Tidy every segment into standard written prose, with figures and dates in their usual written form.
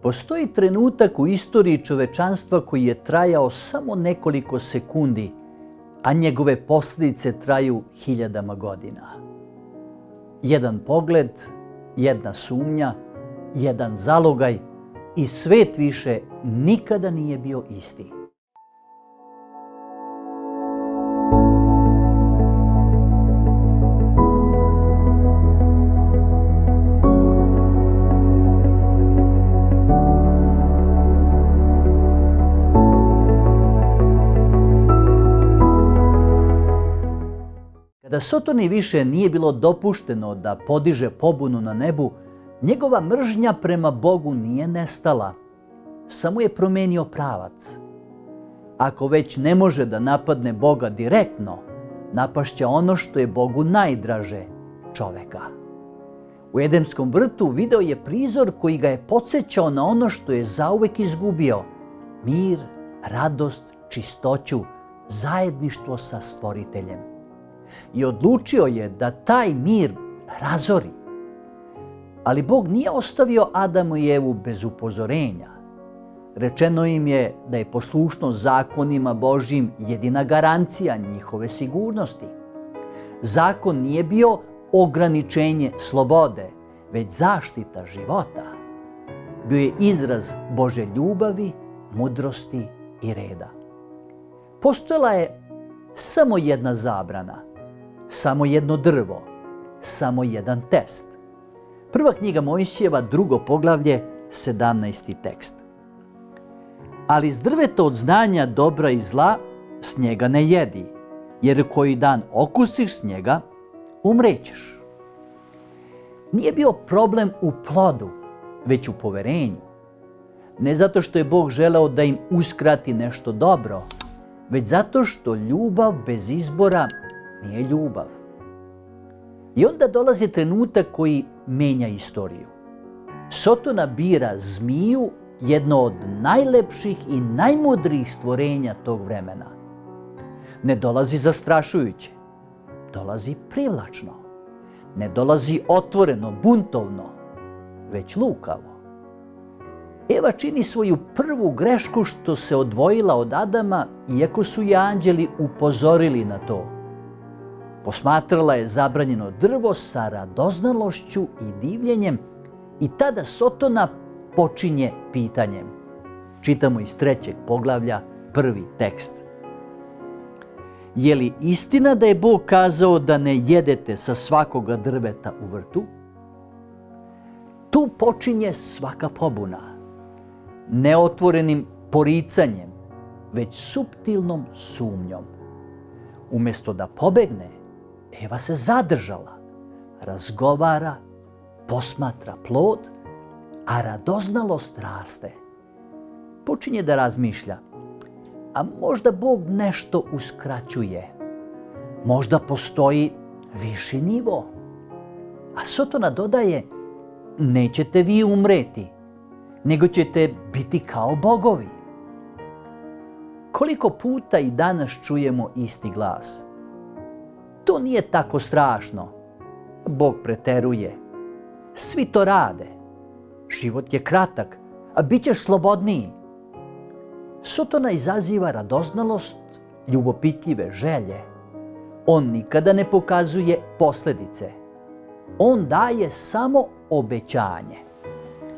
Postoji trenutak u istoriji čovečanstva koji je trajao samo nekoliko sekundi, a njegove posljedice traju hiljadama godina. Jedan pogled, jedna sumnja, jedan zalogaj i svet više nikada nije bio isti. Kada Sotoni više nije bilo dopušteno da podiže pobunu na nebu, njegova mržnja prema Bogu nije nestala, samo je promenio pravac. Ako već ne može da napadne Boga direktno, napašće ono što je Bogu najdraže, čoveka. U Edenskom vrtu video je prizor koji ga je podsjećao na ono što je zauvek izgubio: mir, radost, čistoću, zajedništvo sa Stvoriteljem. I odlučio je da taj mir razori. Ali Bog nije ostavio Adamu i Evu bez upozorenja. Rečeno im je da je poslušnost zakonima Božjim jedina garancija njihove sigurnosti. Zakon nije bio ograničenje slobode, već zaštita života. Bio je izraz Božje ljubavi, mudrosti i reda. Postojala je samo jedna zabrana, samo jedno drvo, samo jedan test. Prva knjiga Mojsijeva, 2. poglavlje, 17. tekst. Ali s drveta od znanja dobra i zla s njega ne jedi, jer koji dan okusiš s njega, umrećeš. Nije bio problem u plodu, već u poverenju. Ne zato što je Bog želeo da im uskrati nešto dobro, već zato što ljubav bez izbora nije ljubav. I onda dolazi trenutak koji menja istoriju. Sotona bira zmiju, jedno od najlepših i najmudrijih stvorenja tog vremena. Ne dolazi zastrašujuće, dolazi privlačno. Ne dolazi otvoreno, buntovno, već lukavo. Eva čini svoju prvu grešku što se odvojila od Adama, iako su i anđeli upozorili na to. Posmatrala je zabranjeno drvo sa radoznalošću i divljenjem i tada Sotona počinje pitanjem. Čitamo iz 3. poglavlja, 1. tekst. Je li istina da je Bog kazao da ne jedete sa svakoga drveta u vrtu? Tu počinje svaka pobuna. Neotvorenim poricanjem, već suptilnom sumnjom. Umjesto da pobegne, Eva se zadržala, razgovara, posmatra plod, a radoznalost raste. Počinje da razmišlja, a možda Bog nešto uskraćuje, možda postoji viši nivo. A Sotona dodaje, nećete vi umreti, nego ćete biti kao bogovi. Koliko puta i danas čujemo isti glas? To nije tako strašno. Bog preteruje. Svi to rade. Život je kratak, a bit ćeš slobodniji. Sotona izaziva radoznalost, ljubopitljive želje. On nikada ne pokazuje posljedice. On daje samo obećanje.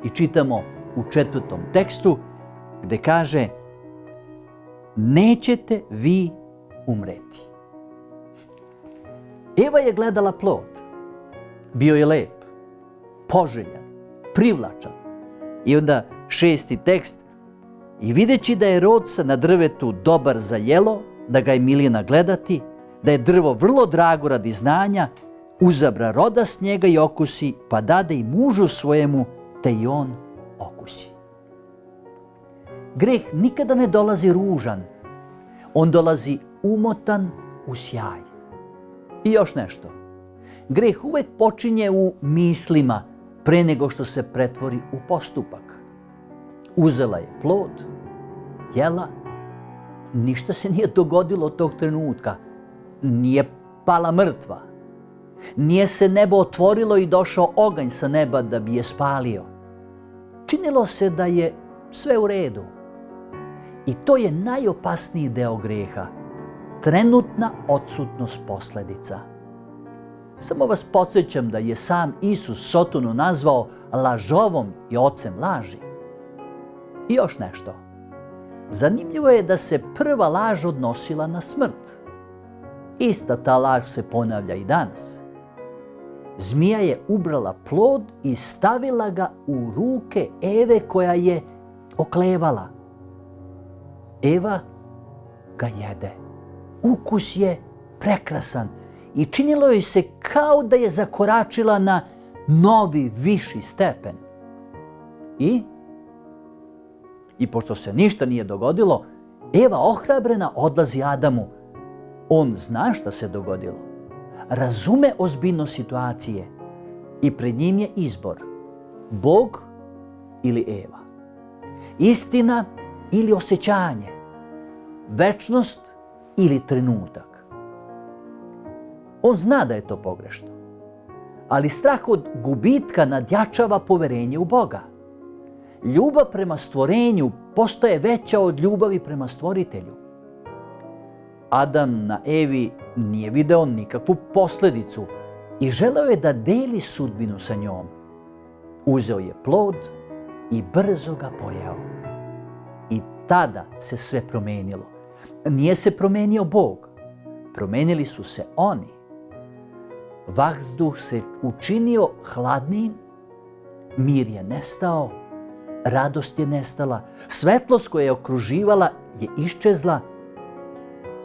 I čitamo u 4. tekstu gdje kaže: nećete vi umreti. Eva je gledala plod. Bio je lep, poželjan, privlačan. I onda 6. tekst: i videći da je rod na drvetu dobar za jelo, da ga je milina gledati, da je drvo vrlo drago radi znanja, uzabra roda s njega i okusi, pa dade i mužu svojemu, te i on okusi. Greh nikada ne dolazi ružan. On dolazi umotan u sjaj. I još nešto. Greh uvek počinje u mislima pre nego što se pretvori u postupak. Uzela je plod, jela, ništa se nije dogodilo od tog trenutka. Nije pala mrtva. Nije se nebo otvorilo i došao oganj sa neba da bi je spalio. činilo se da je sve u redu. I to je najopasniji deo grijeha, trenutna odsutnost posljedica. Samo vas podsjećam da je sam Isus Sotonu nazvao lažovom i ocem laži. I još nešto. Zanimljivo je da se prva laž odnosila na smrt. Ista ta laž se ponavlja i danas. Zmija je ubrala plod i stavila ga u ruke Eve koja je oklevala. Eva ga jede. Ukus je prekrasan i činilo joj se kao da je zakoračila na novi, viši stepen. I pošto se ništa nije dogodilo, Eva ohrabrena odlazi Adamu. On zna šta se dogodilo. Razume ozbiljnost situacije i pred njim je izbor. Bog ili Eva. Istina ili osjećanje. Večnost ili trenutak. On zna da je to pogrešno. Ali strah od gubitka nadjačava poverenje u Boga. Ljubav prema stvorenju postaje veća od ljubavi prema stvoritelju. Adam na Evi nije video nikakvu posljedicu i želeo je da deli sudbinu sa njom. Uzeo je plod i brzo ga pojeo. I tada se sve promenilo. Nije se promenio Bog, promenili su se oni. Vazduh se učinio hladnijim, mir je nestao, radost je nestala, svetlost koja je okruživala je iščezla.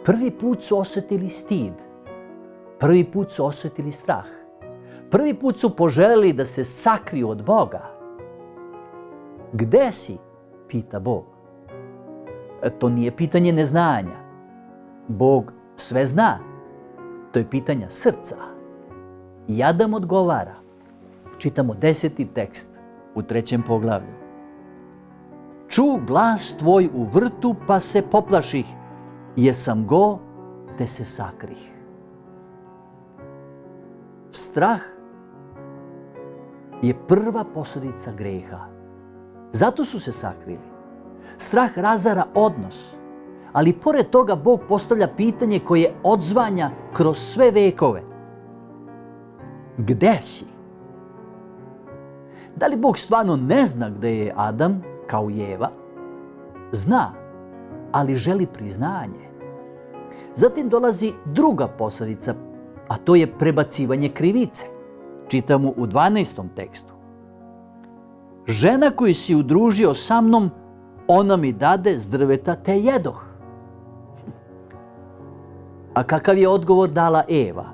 Prvi put su osjetili stid, prvi put su osjetili strah, prvi put su poželjeli da se sakriju od Boga. Gde si? Pita Bog. To nije pitanje neznanja. Bog sve zna. To je pitanje srca. I Adam odgovara. Čitamo 10. tekst u 3. poglavlju. Ču glas tvoj u vrtu pa se poplaših, jer sam go te se sakrih. Strah je prva posljedica greha. Zato su se sakrili. Strah razara odnos, ali pored toga Bog postavlja pitanje koje odzvanja kroz sve vekove. Gde si? Da li Bog stvarno ne zna gde je Adam, kao i Eva? Zna, ali želi priznanje. Zatim dolazi druga posljedica, a to je prebacivanje krivice. Čitamo u 12. tekstu. Žena koju si udružio sa mnom, ona mi dade s drveta te jedoh. A kakav je odgovor dala Eva?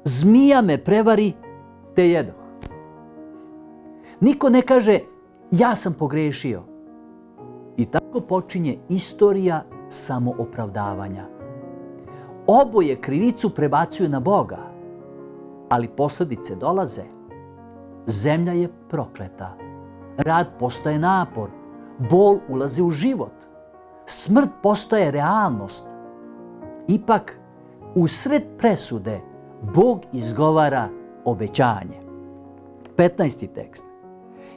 Zmija me prevari, te jedoh. Niko ne kaže, ja sam pogrešio. I tako počinje istorija samoopravdavanja. Oboje krivicu prebacuju na Boga, ali posljedice dolaze. Zemlja je prokleta. Rad postaje napor. Bol ulazi u život. Smrt postaje realnost. Ipak, usred presude, Bog izgovara obećanje. 15. tekst.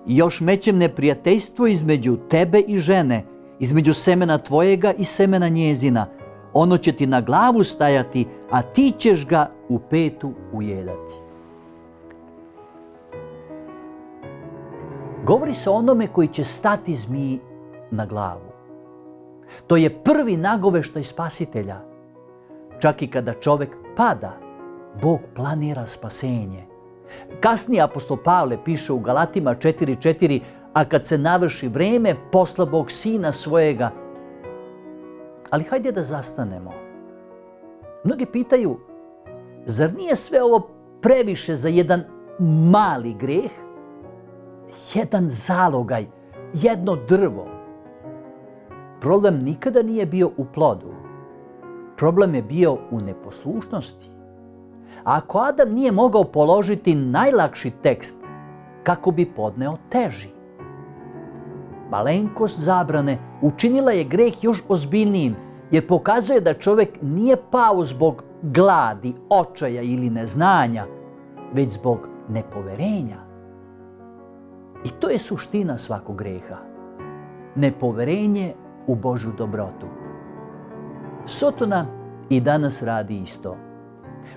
I još mećem neprijateljstvo između tebe i žene, između semena tvojega i semena njezina. Ono će ti na glavu stajati, a ti ćeš ga u petu ujedati. Govori se o onome koji će stati zmiji na glavu. To je prvi nagoveštaj Spasitelja. Čak i kada čovjek pada, Bog planira spasenje. Kasnije apostol Pavle piše u Galatima 4:4, a kad se navrši vreme, posla Bog sina svojega. Ali hajde da zastanemo. Mnogi pitaju, zar nije sve ovo previše za jedan mali greh? Jedan zalogaj, jedno drvo. Problem nikada nije bio u plodu. Problem je bio u neposlušnosti. A ako Adam nije mogao položiti najlakši tekst, kako bi podneo teži? Malenkost zabrane učinila je greh još ozbiljnijim, jer pokazuje da čovjek nije pao zbog gladi, očaja ili neznanja, već zbog nepoverenja. I to je suština svakog greha. Nepoverenje u Božju dobrotu. Sotona i danas radi isto.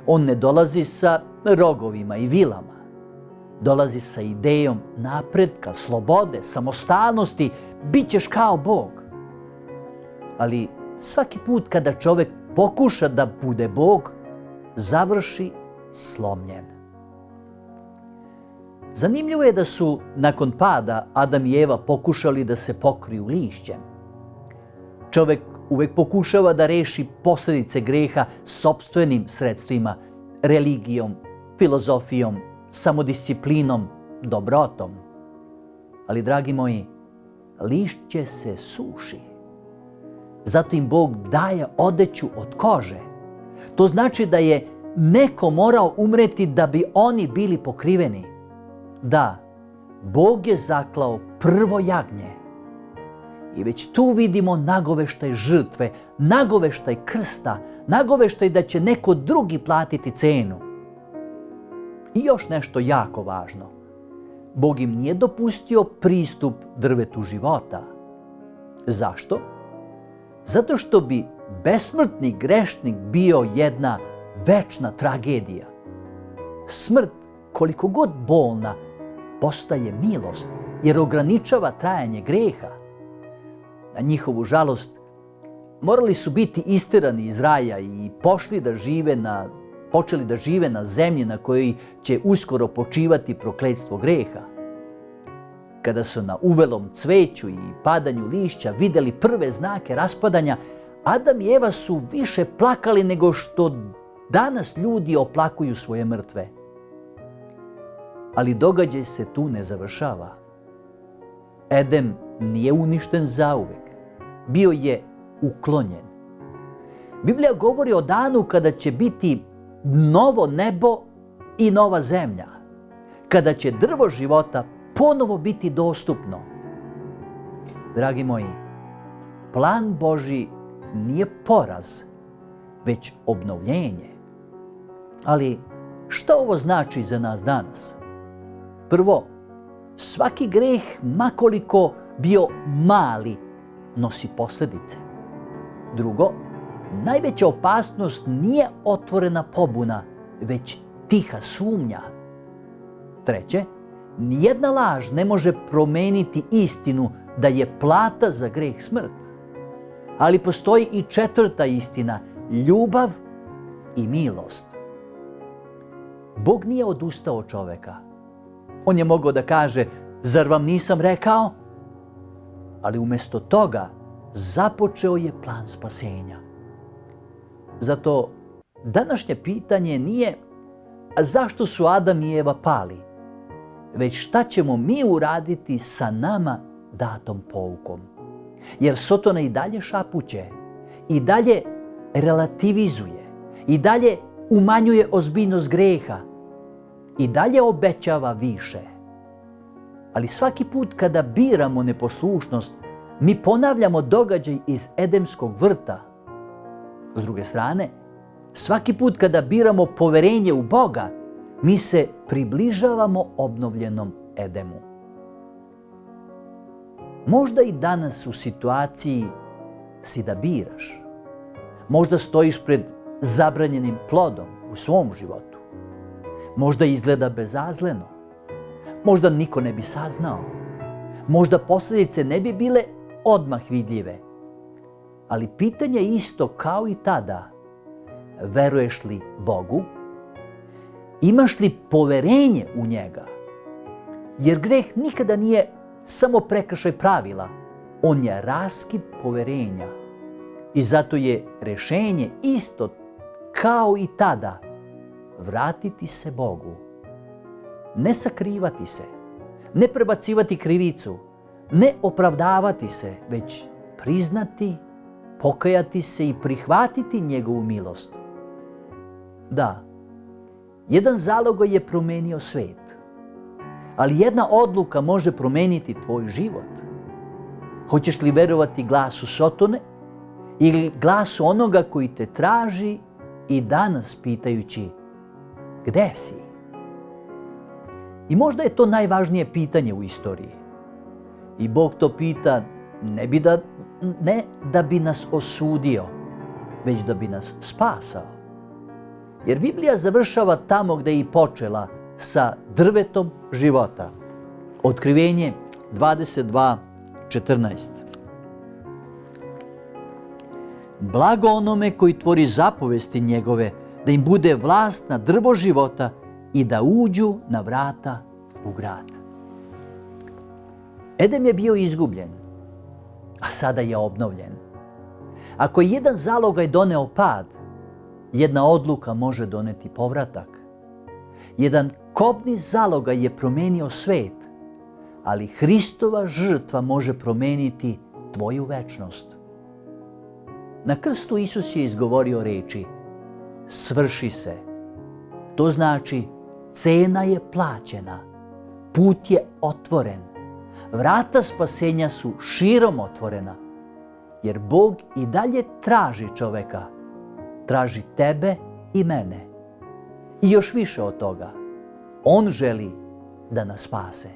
On ne dolazi sa rogovima i vilama. Dolazi sa idejom napretka, slobode, samostalnosti, bit ćeš kao Bog. Ali svaki put kada čovjek pokuša da bude Bog, završi slomljen. Zanimljivo je da su nakon pada Adam i Eva pokušali da se pokriju lišćem. Čovjek uvek pokušava da reši posljedice greha sopstvenim sredstvima, religijom, filozofijom, samodisciplinom, dobrotom. Ali, dragi moji, lišće se suši. Zato im Bog daje odeću od kože. To znači da je neko morao umreti da bi oni bili pokriveni. Da, Bog je zaklao prvo jagnje. I već tu vidimo nagoveštaj žrtve, nagoveštaj krsta, nagoveštaj da će neko drugi platiti cenu. I još nešto jako važno. Bog im nije dopustio pristup drvetu života. Zašto? Zato što bi besmrtni grešnik bio jedna večna tragedija. Smrt, koliko god bolna, postaje milost, jer ograničava trajanje greha. Na njihovu žalost, morali su biti isterani iz raja i počeli da žive na zemlji na kojoj će uskoro počivati prokletstvo greha. Kada su na uvelom cveću i padanju lišća vidjeli prve znake raspadanja, Adam i Eva su više plakali nego što danas ljudi oplakuju svoje mrtve. Ali događaj se tu ne završava. Edem nije uništen zauvek. Bio je uklonjen. Biblija govori o danu kada će biti novo nebo i nova zemlja. Kada će drvo života ponovo biti dostupno. Dragi moji, plan Božji nije poraz, već obnovljenje. Ali šta ovo znači za nas danas? Prvo, svaki greh, makoliko bio mali, nosi posljedice. Drugo, najveća opasnost nije otvorena pobuna, već tiha sumnja. Treće, nijedna laž ne može promeniti istinu da je plata za greh smrt. Ali postoji i četvrta istina, ljubav i milost. Bog nije odustao od čoveka. On je mogao da kaže, zar vam nisam rekao? Ali umjesto toga započeo je plan spasenja. Zato današnje pitanje nije zašto su Adam i Eva pali, već šta ćemo mi uraditi sa nama datom poukom. Jer Sotona i dalje šapuće, i dalje relativizuje, i dalje umanjuje ozbiljnost greha, i dalje obećava više. Ali svaki put kada biramo neposlušnost, mi ponavljamo događaj iz Edemskog vrta. S druge strane, svaki put kada biramo poverenje u Boga, mi se približavamo obnovljenom Edemu. Možda i danas u situaciji si da biraš. Možda stojiš pred zabranjenim plodom u svom životu. Možda izgleda bezazleno. Možda niko ne bi saznao. Možda posljedice ne bi bile odmah vidljive. Ali pitanje je isto kao i tada. Veruješ li Bogu? Imaš li poverenje u njega? Jer greh nikada nije samo prekršaj pravila. On je raskid poverenja. I zato je rješenje isto kao i tada. Vratiti se Bogu. Ne sakrivati se. Ne prebacivati krivicu. Ne opravdavati se, već priznati, pokajati se i prihvatiti njegovu milost. Da, jedan zalogaj je promenio svet, ali jedna odluka može promeniti tvoj život. Hoćeš li verovati glasu Sotone ili glasu onoga koji te traži i danas pitajući gde si? I možda je to najvažnije pitanje u istoriji. I Bog to pita ne da bi nas osudio, već da bi nas spasao. Jer Biblija završava tamo gde je i počela, sa drvetom života. Otkrivenje 22:14. Blago onome koji tvori zapovesti njegove, da im bude vlast na drvo života i da uđu na vrata u grad. Edem je bio izgubljen, a sada je obnovljen. Ako je jedan zalogaj doneo pad, jedna odluka može doneti povratak. Jedan kobni zalogaj je promenio svet, ali Hristova žrtva može promeniti tvoju večnost. Na krstu Isus je izgovorio reči: svrši se. To znači cena je plaćena, put je otvoren, vrata spasenja su širom otvorena, jer Bog i dalje traži čoveka, traži tebe i mene. I još više od toga, On želi da nas spase.